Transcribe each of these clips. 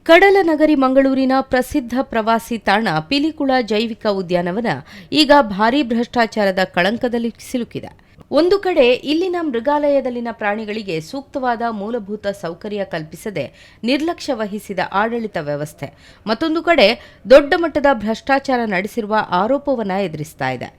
ಕಡಲ ನಗರಿ ಮಂಗಳೂರಿನ ಪ್ರಸಿದ್ಧ ಪ್ರವಾಸಿ ತಾಣ ಪಿಲಿಕುಳ ಜೈವಿಕ ಉದ್ಯಾನವನ ಈಗ ಭಾರೀ ಭ್ರಷ್ಟಾಚಾರದ ಕಳಂಕದಲ್ಲಿ ಸಿಲುಕಿದೆ. ಒಂದು ಕಡೆ ಇಲ್ಲಿನ ಮೃಗಾಲಯದಲ್ಲಿನ ಪ್ರಾಣಿಗಳಿಗೆ ಸೂಕ್ತವಾದ ಮೂಲಭೂತ ಸೌಕರ್ಯ ಕಲ್ಪಿಸದೆ ನಿರ್ಲಕ್ಷ್ಯ ವಹಿಸಿದ ಆಡಳಿತ ವ್ಯವಸ್ಥೆ, ಮತ್ತೊಂದು ಕಡೆ ದೊಡ್ಡ ಮಟ್ಟದ ಭ್ರಷ್ಟಾಚಾರ ನಡೆಸಿರುವ ಆರೋಪವನ್ನು ಎದುರಿಸ್ತಾ ಇದೆ.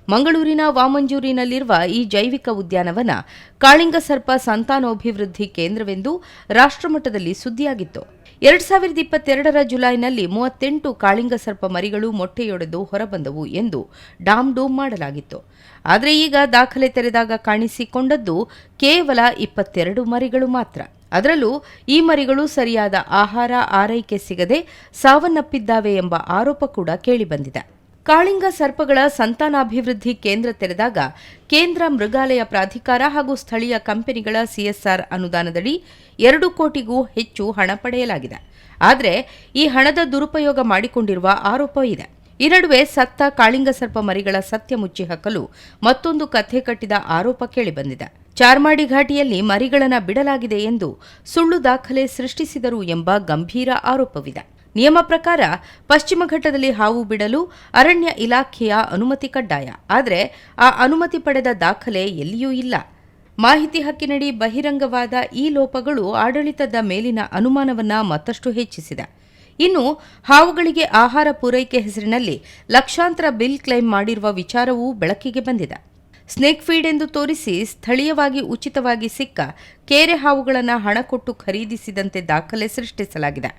ಮಂಗಳೂರಿನ ವಾಮಂಜೂರಿನಲ್ಲಿರುವ ಈ ಜೈವಿಕ ಉದ್ಯಾನವನ ಕಾಳಿಂಗಸರ್ಪ ಸಂತಾನೋಭಿವೃದ್ಧಿ ಕೇಂದ್ರವೆಂದು ರಾಷ್ಟ್ರಮಟ್ಟದಲ್ಲಿ ಸುದ್ದಿಯಾಗಿತ್ತು. 2022ರ ಜುಲೈನಲ್ಲಿ 38 ಕಾಳಿಂಗಸರ್ಪ ಮರಿಗಳು ಮೊಟ್ಟೆಯೊಡೆದು ಹೊರಬಂದವು ಎಂದು ಡಾಮ್ ಮಾಡಲಾಗಿತ್ತು. ಆದರೆ ಈಗ ದಾಖಲೆ ತೆರೆದಾಗ ಕಾಣಿಸಿಕೊಂಡದ್ದು ಕೇವಲ 22 ಮರಿಗಳು ಮಾತ್ರ. ಅದರಲ್ಲೂ ಈ ಮರಿಗಳು ಸರಿಯಾದ ಆಹಾರ ಆರೈಕೆ ಸಿಗದೆ ಸಾವನ್ನಪ್ಪಿದ್ದಾವೆ ಎಂಬ ಆರೋಪ ಕೂಡ ಕೇಳಿಬಂದಿದೆ. ಕಾಳಿಂಗ ಸರ್ಪಗಳ ಸಂತಾನಾಭಿವೃದ್ಧಿ ಕೇಂದ್ರ ತೆರೆದಾಗ ಕೇಂದ್ರ ಮೃಗಾಲಯ ಪ್ರಾಧಿಕಾರ ಹಾಗೂ ಸ್ಥಳೀಯ ಕಂಪನಿಗಳ ಸಿಎಸ್ಆರ್ ಅನುದಾನದಡಿ 2 ಕೋಟಿಗೂ ಹೆಚ್ಚು ಹಣ ಪಡೆಯಲಾಗಿದೆ. ಆದರೆ ಈ ಹಣದ ದುರುಪಯೋಗ ಮಾಡಿಕೊಂಡಿರುವ ಆರೋಪ ಇದೆ. ಈ ನಡುವೆ ಸತ್ತ ಕಾಳಿಂಗಸರ್ಪ ಮರಿಗಳ ಸತ್ಯ ಮುಚ್ಚಿ ಹಾಕಲು ಮತ್ತೊಂದು ಕಥೆ ಕಟ್ಟಿದ ಆರೋಪ ಕೇಳಿಬಂದಿದೆ. ಚಾರ್ಮಾಡಿ ಘಾಟಿಯಲ್ಲಿ ಮರಿಗಳನ್ನು ಬಿಡಲಾಗಿದೆ ಎಂದು ಸುಳ್ಳು ದಾಖಲೆ ಸೃಷ್ಟಿಸಿದರು ಎಂಬ ಗಂಭೀರ ಆರೋಪವಿದೆ. ನಿಯಮ ಪ್ರಕಾರ ಪಶ್ಚಿಮ ಘಟ್ಟದಲ್ಲಿ ಹಾವು ಬಿಡಲು ಅರಣ್ಯ ಇಲಾಖೆಯ ಅನುಮತಿ ಕಡ್ಡಾಯ. ಆದರೆ ಆ ಅನುಮತಿ ಪಡೆದ ದಾಖಲೆ ಎಲ್ಲಿಯೂ ಇಲ್ಲ. ಮಾಹಿತಿ ಹಕ್ಕಿನಡಿ ಬಹಿರಂಗವಾದ ಈ ಲೋಪಗಳು ಆಡಳಿತದ ಮೇಲಿನ ಅನುಮಾನವನ್ನು ಮತ್ತಷ್ಟು ಹೆಚ್ಚಿಸಿದೆ. ಇನ್ನು ಹಾವುಗಳಿಗೆ ಆಹಾರ ಪೂರೈಕೆ ಹೆಸರಿನಲ್ಲಿ ಲಕ್ಷಾಂತರ ಬಿಲ್ ಕ್ಲೈಮ್ ಮಾಡಿರುವ ವಿಚಾರವೂ ಬೆಳಕಿಗೆ ಬಂದಿದೆ. ಸ್ನೇಕ್ ಫೀಡ್ ಎಂದು ತೋರಿಸಿ ಸ್ಥಳೀಯವಾಗಿ ಉಚಿತವಾಗಿ ಸಿಕ್ಕ ಕೇರೆ ಹಾವುಗಳನ್ನು ಹಣ ಕೊಟ್ಟು ಖರೀದಿಸಿದಂತೆ ದಾಖಲೆ ಸೃಷ್ಟಿಸಲಾಗಿದೆ.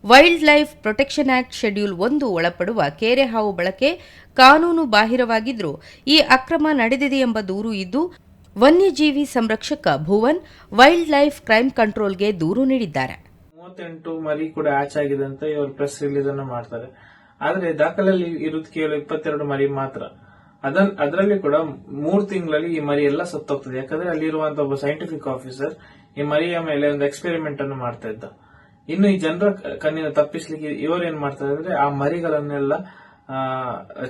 Wildlife protection act schedule 1 ಒಳಪಡುವ ಕೇರೆ ಹಾವು ಬಳಕೆ ಕಾನೂನು ಬಾಹಿರವಾಗಿದ್ದರೂ ಈ ಅಕ್ರಮ ನಡೆದಿದೆ ಎಂಬ ದೂರು ಇದ್ದು, ವನ್ಯಜೀವಿ ಸಂರಕ್ಷಕ ಭುವನ್ ವೈಲ್ಡ್ ಲೈಫ್ ಕ್ರೈಮ್ ಕಂಟ್ರೋಲ್ಗೆ ದೂರು ನೀಡಿದ್ದಾರೆ. 38 ಮರಿ ಕೂಡ ಆಚ್ ಆಗಿದೆ ಅಂತ ಇವರು ಪ್ರೆಸ್ ರಿಲೀಸ್ ಅನ್ನು ಮಾಡ್ತಾರೆ. ಆದ್ರೆ ದಾಖಲೆಯಲ್ಲಿ ಇರುವುದು ಕೇವಲ 22 ಮರಿ ಮಾತ್ರ. ಅದರಲ್ಲಿ ಕೂಡ 3 ತಿಂಗಳಲ್ಲಿ ಈ ಮರಿ ಎಲ್ಲ ಸತ್ತೋಗ್ತದೆ. ಯಾಕಂದ್ರೆ ಅಲ್ಲಿರುವಂತಹ ಒಬ್ಬ ಸೈಂಟಿಫಿಕ್ ಆಫೀಸರ್ ಈ ಮರಿಯ ಮೇಲೆ ಒಂದು ಎಕ್ಸ್ಪೆರಿಮೆಂಟ್ ಅನ್ನು ಮಾಡ್ತಾ ಇದ್ದ. ಇನ್ನು ಈ ಜನರ ಕಣ್ಣಿನ ತಪ್ಪಿಸ್ಲಿಕ್ಕೆ ಇವರು ಏನ್ ಮಾಡ್ತಾರೆ ಅಂದ್ರೆ ಆ ಮರಿಗಳನ್ನೆಲ್ಲ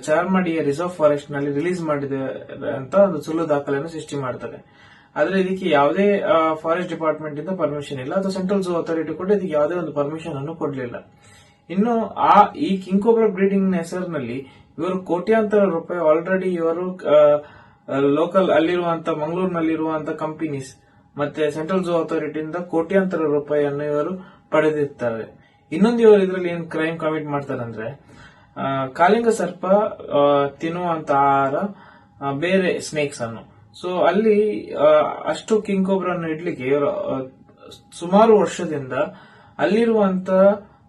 ಚಾರ್ಮಾಡಿಯ ರಿಸರ್ವ್ ಫಾರೆಸ್ಟ್ ನಲ್ಲಿ ರಿಲೀಸ್ ಮಾಡಿದೆ ಅಂತ ಒಂದು ಸುಳ್ಳು ದಾಖಲೆಯನ್ನು ಸೃಷ್ಟಿ ಮಾಡ್ತಾರೆ. ಆದ್ರೆ ಇದಕ್ಕೆ ಯಾವುದೇ ಫಾರೆಸ್ಟ್ ಡಿಪಾರ್ಟ್ಮೆಂಟ್ ಇಂದ ಪರ್ಮಿಷನ್ ಇಲ್ಲ, ಅಥವಾ ಸೆಂಟ್ರಲ್ ಝೂ ಅಥಾರಿಟಿ ಕೂಡ ಇದಕ್ಕೆ ಯಾವುದೇ ಒಂದು ಪರ್ಮಿಷನ್ ಅನ್ನು ಕೊಡ್ಲಿಲ್ಲ. ಇನ್ನು ಈ ಕಿಂಗ್ ಕೋಬ್ರಾ ಬ್ರೀಡಿಂಗ್ ಹೆಸರಿನಲ್ಲಿ ಇವರು ಕೋಟ್ಯಾಂತರ ರೂಪಾಯಿ ಆಲ್ರೆಡಿ ಇವರು ಲೋಕಲ್ ಅಲ್ಲಿರುವಂತ ಮಂಗಳೂರಿನಲ್ಲಿರುವಂತ ಕಂಪನೀಸ್ ಮತ್ತೆ ಸೆಂಟ್ರಲ್ ಝೂ ಅಥಾರಿಟಿಯಿಂದ ಕೋಟ್ಯಾಂತರ ರೂಪಾಯಿಯನ್ನು ಇವರು ಪಡೆದಿರ್ತಾರೆ. ಇನ್ನೊಂದು ಇವರು ಇದರಲ್ಲಿ ಏನ್ ಕ್ರೈಮ್ ಕಮಿಟ್ ಮಾಡ್ತಾರೆ ಅಂದ್ರೆ ಕಾಳಿಂಗ ಸರ್ಪ ತಿನ್ನುವಂತ ಆಹಾರ ಬೇರೆ ಸ್ನೇಕ್ಸ್ ಅನ್ನು. ಸೊ ಅಲ್ಲಿ ಅಷ್ಟು ಕಿಂಗ್ ಕೋಬ್ರನ್ನು ಇಡ್ಲಿಕ್ಕೆ ಇವರು ಸುಮಾರು ವರ್ಷದಿಂದ ಅಲ್ಲಿರುವಂತ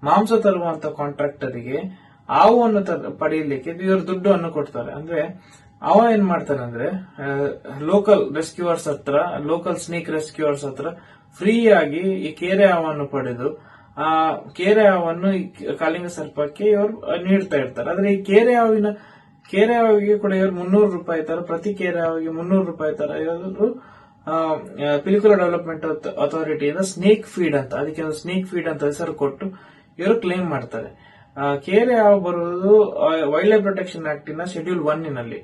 ಮಾಂಸ ತರುವಂತ ಕಾಂಟ್ರಾಕ್ಟರಿಗೆ ಹಾವನ್ನು ಪಡೆಯಲಿಕ್ಕೆ ಇವರು ದುಡ್ಡನ್ನು ಕೊಡ್ತಾರೆ. ಅಂದ್ರೆ ಅವ ಏನ್ ಮಾಡ್ತಾನೆ ಅಂದ್ರೆ ಲೋಕಲ್ ರೆಸ್ಕ್ಯೂವರ್ಸ್ ಹತ್ರ, ಲೋಕಲ್ ಸ್ನೇಕ್ ರೆಸ್ಕ್ಯೂವರ್ಸ್ ಹತ್ರ ಫ್ರೀ ಆಗಿ ಈ ಕೇರೆ ಹಾವನ್ನು ಪಡೆದು ಆ ಕೇರೆ ಹಾವನ್ನು ಕಾಳಿಂಗ ಸರ್ಪಕ್ಕೆ ಇವರು ನೀಡ್ತಾ ಇರ್ತಾರೆ. ಆದ್ರೆ ಈ ಕೇರೆ ಹಾವಿಗೆ ಕೂಡ ಇವರು 300 ರೂಪಾಯಿ ತರ, ಪ್ರತಿ ಕೇರೆ ಹಾವಿಗೆ 300 ರೂಪಾಯಿ ತರ ಇವರು ಪಿಲಿಕುಳ ಡೆವಲಪ್ಮೆಂಟ್ ಅಥಾರಿಟಿಯಿಂದ ಸ್ನೇಕ್ ಫೀಡ್ ಅಂತ, ಅದಕ್ಕೆ ಒಂದು ಸ್ನೇಕ್ ಫೀಡ್ ಅಂತ ಹೆಸರು ಕೊಟ್ಟು ಇವರು ಕ್ಲೇಮ್ ಮಾಡ್ತಾರೆ. ಕೇರೆ ಹಾವು ಬರುವುದು ವೈಲ್ಡ್ ಲೈಫ್ ಪ್ರೊಟೆಕ್ಷನ್ ಆಕ್ಟ್ ನ ಶೆಡ್ಯೂಲ್ 1 ನಲ್ಲಿ.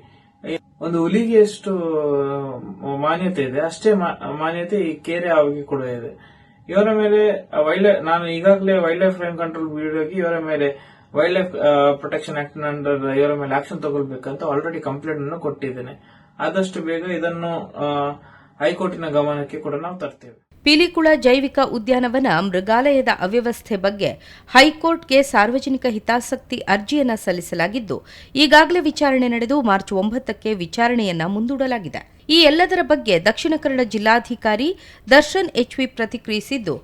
ಒಂದು ಹುಲಿಗೆ ಎಷ್ಟು ಮಾನ್ಯತೆ ಇದೆ ಅಷ್ಟೇ ಮಾನ್ಯತೆ ಈ ಕೇರೆ ಹಾವಿಗೆ ಕೂಡ ಇದೆ. ಇವರ ಮೇಲೆ ನಾನು ಈಗಾಗಲೇ ವೈಲ್ಡ್ ಲೈಫ್ ಕ್ರೈಮ್ ಕಂಟ್ರೋಲ್ ಬ್ಯೂರೋಗೆ ಇವರ ಮೇಲೆ wild life protection act under ಇವರ ಮೇಲೆ ಆಕ್ಷನ್ ತಗೊಳ್ಬೇಕಂತ ಆಲ್ರೆಡಿ ಕಂಪ್ಲೇಂಟ್ ಅನ್ನು ಕೊಟ್ಟಿದ್ದೇನೆ. ಆದಷ್ಟು ಬೇಗ ಇದನ್ನು ಹೈಕೋರ್ಟಿನ ಗಮನಕ್ಕೆ ಕೂಡ ನಾವು ತರ್ತೇವೆ. ಪಿಲಿಕುಳ ಜೈವಿಕ ಉದ್ಯಾನವನ ಮೃಗಾಲಯದ ಅವ್ಯವಸ್ಥೆ ಬಗ್ಗೆ ಹೈಕೋರ್ಟ್ಗೆ ಸಾರ್ವಜನಿಕ ಹಿತಾಸಕ್ತಿ ಅರ್ಜಿಯನ್ನು ಸಲ್ಲಿಸಲಾಗಿದ್ದು, ಈಗಾಗಲೇ ವಿಚಾರಣೆ ನಡೆದು ಮಾರ್ಚ್ 9ಕ್ಕೆ ವಿಚಾರಣೆಯನ್ನ ಮುಂದೂಡಲಾಗಿದೆ. ಈ ಎಲ್ಲದರ ಬಗ್ಗೆ ದಕ್ಷಿಣ ಕನ್ನಡ ಜಿಲ್ಲಾಧಿಕಾರಿ ದರ್ಶನ್ ಎಚ್ವಿ ಪ್ರತಿಕ್ರಿಯಿಸಿದ್ದು,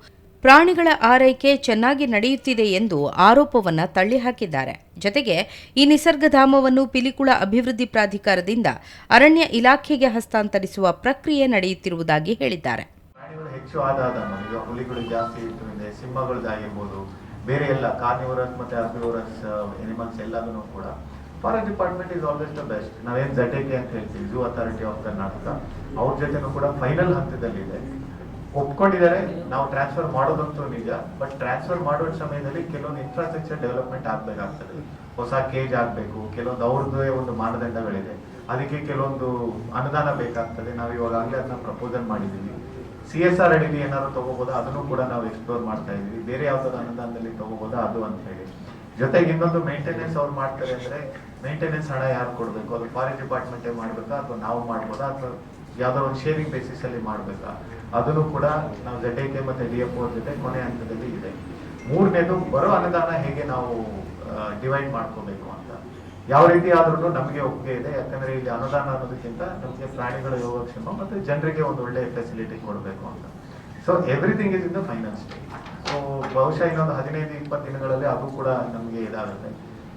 ಪ್ರಾಣಿಗಳ ಆರೈಕೆ ಚೆನ್ನಾಗಿ ನಡೆಯುತ್ತಿದೆ ಎಂದು ಆರೋಪವನ್ನು ತಳ್ಳಿಹಾಕಿದ್ದಾರೆ. ಜತೆಗೆ ಈ ನಿಸರ್ಗಧಾಮವನ್ನು ಪಿಲಿಕುಳ ಅಭಿವೃದ್ಧಿ ಪ್ರಾಧಿಕಾರದಿಂದ ಅರಣ್ಯ ಇಲಾಖೆಗೆ ಹಸ್ತಾಂತರಿಸುವ ಪ್ರಕ್ರಿಯೆ ನಡೆಯುತ್ತಿರುವುದಾಗಿ ಹೇಳಿದ್ದಾರೆ. ಹೆಚ್ಚು ಆದಾಯ ಈಗ ಹುಲಿಗಳು ಜಾಸ್ತಿ ಇರ್ತದೆ, ಸಿಂಹಗಳದ್ದಾಗಿರ್ಬೋದು, ಬೇರೆ ಎಲ್ಲ ಕಾರ್ನಿವರಸ್ ಮತ್ತೆ ಹರ್ಬಿವರಸ್ ಎನಿಮಲ್ಸ್ ಎಲ್ಲದೂ ಕೂಡ forest department is always the best. ನಾವೇನ್ ಜಟೆಕೆ ಅಂತ ಹೇಳ್ತೀವಿ, ಝೂ ಅಥಾರಿಟಿ ಆಫ್ ಕರ್ನಾಟಕ, ಅವ್ರ ಜೊತೆನೂ ಕೂಡ ಫೈನಲ್ ಹಂತದಲ್ಲಿದೆ, ಒಪ್ಕೊಂಡಿದ್ದಾರೆ. ನಾವು ಟ್ರಾನ್ಸ್ಫರ್ ಮಾಡೋದಂತೂ ನಿಜ, ಬಟ್ ಟ್ರಾನ್ಸ್ಫರ್ ಮಾಡೋ ಸಮಯದಲ್ಲಿ ಕೆಲವೊಂದು ಇನ್ಫ್ರಾಸ್ಟ್ರಕ್ಚರ್ ಡೆವಲಪ್ಮೆಂಟ್ ಆಗ್ಬೇಕಾಗ್ತದೆ. ಹೊಸ ಕೇಜ್ ಆಗ್ಬೇಕು, ಕೆಲವೊಂದು ಅವ್ರದ್ದೇ ಒಂದು ಮಾನದಂಡಗಳಿದೆ, ಅದಕ್ಕೆ ಕೆಲವೊಂದು ಅನುದಾನ ಬೇಕಾಗ್ತದೆ. ನಾವು ಇವಾಗಲೇ ಅದನ್ನ ಪ್ರಪೋಸಲ್ ಮಾಡಿದ್ದೀವಿ. CSR ಅಡಿಲಿ ಏನಾದ್ರು ತಗೋಬೋದಾ ಅದನ್ನು ಕೂಡ ನಾವು ಎಕ್ಸ್ಪ್ಲೋರ್ ಮಾಡ್ತಾ ಇದೀವಿ. ಬೇರೆ ಯಾವ್ದಾದ್ರು ಅನುದಾನದಲ್ಲಿ ತಗೋಬೋದಾ ಅದು ಅಂತ ಹೇಳಿ. ಜೊತೆಗೆ ಇನ್ನೊಂದು ಮೇಂಟೆನೆನ್ಸ್ ಅವ್ರು ಮಾಡ್ತಾರೆ ಅಂದ್ರೆ ಮೇಂಟೆನೆನ್ಸ್ ಹಣ ಯಾರು ಕೊಡ್ಬೇಕು, ಅದು ಫಾರೆಸ್ಟ್ ಡಿಪಾರ್ಟ್ಮೆಂಟ್ ಮಾಡ್ಬೇಕಾ ಅಥವಾ ನಾವು ಮಾಡ್ಬೋದಾ ಅಥವಾ ಯಾವ್ದಾದ್ರು ಒಂದು ಶೇರಿಂಗ್ ಬೇಸಿಸ್ ಅಲ್ಲಿ ಮಾಡ್ಬೇಕಾ, ಅದನ್ನು ಕೂಡ ನಾವು ZAK ಮತ್ತೆ DFO ಜೊತೆ ಕೊನೆ ಹಂತದಲ್ಲಿ ಇದೆ. ಮೂರನೇದು ಬರೋ ಅನುದಾನ ಹೇಗೆ ನಾವು ಡಿವೈಡ್ ಮಾಡ್ಕೋಬೇಕು ಅಂತ. ಯಾವ ರೀತಿ ಆದ್ರೂ ನಮಗೆ ಒಪ್ಪಿಗೆ ಇದೆ, ಯಾಕಂದ್ರೆ ಇಲ್ಲಿ ಅನುದಾನ ಅನ್ನೋದಕ್ಕಿಂತ ನಮಗೆ ಪ್ರಾಣಿಗಳ ಯೋಗಕ್ಷೇಮ ಮತ್ತೆ ಜನರಿಗೆ ಒಂದು ಒಳ್ಳೆ ಫೆಸಿಲಿಟಿ ಕೊಡಬೇಕು ಅಂತ. So everything is in the final stage. So ಬಹುಶಃ ಇನ್ನೊಂದು 15-20 ದಿನಗಳಲ್ಲಿ ಅದು ಕೂಡ ನಮಗೆ ಇದಾಗುತ್ತೆ.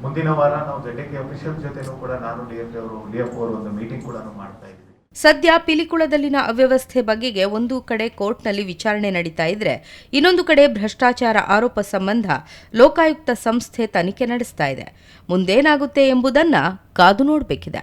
ಮುಂದಿನ ವಾರ ನಾವು ZAK ಅಫಿಷಿಯಲ್ ಜೊತೆನೂ ಕೂಡ ನಾನು DFO ಅವರು ಒಂದು ಮೀಟಿಂಗ್ ಕೂಡ ಮಾಡ್ತಾ ಇದ್ದೀವಿ. ಸದ್ಯ ಪಿಲಿಕುಳದಲ್ಲಿನ ಅವ್ಯವಸ್ಥೆ ಬಗೆಗೆ ಒಂದು ಕಡೆ ಕೋರ್ಟ್ನಲ್ಲಿ ವಿಚಾರಣೆ ನಡೀತಾ ಇದ್ರೆ, ಇನ್ನೊಂದು ಕಡೆ ಭ್ರಷ್ಟಾಚಾರ ಆರೋಪ ಸಂಬಂಧ ಲೋಕಾಯುಕ್ತ ಸಂಸ್ಥೆ ತನಿಖೆ ನಡೆಸ್ತಾ ಇದೆ. ಮುಂದೇನಾಗುತ್ತೆ ಎಂಬುದನ್ನ ಕಾದು ನೋಡಬೇಕಿದೆ.